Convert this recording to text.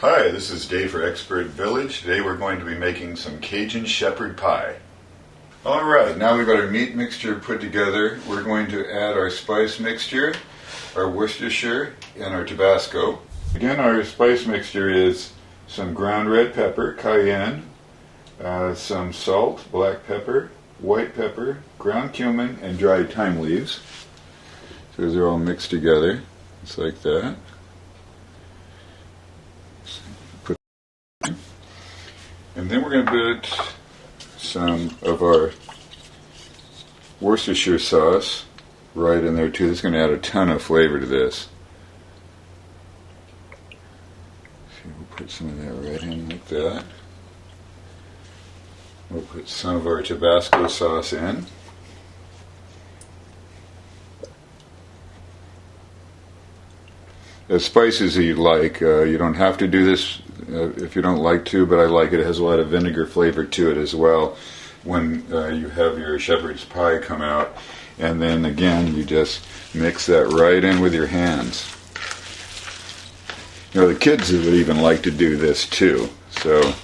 Hi, this is Dave for Expert Village. Today we're going to be making some Cajun Shepherd Pie. Alright, now we've got our meat mixture put together. We're going to add our spice mixture, our Worcestershire, and our Tabasco. Again, our spice mixture is some ground red pepper, cayenne, some salt, black pepper, white pepper, ground cumin, and dried thyme leaves. So those are all mixed together, just like that. And then we're going to put some of our Worcestershire sauce right in there too. This is going to add a ton of flavor to this. So we'll put some of that right in like that. We'll put some of our Tabasco sauce in. As spices as you like. You don't have to do this if you don't like to, but I like it. It has a lot of vinegar flavor to it as well when you have your shepherd's pie come out. And then again, you just mix that right in with your hands. You know, the kids would even like to do this too. So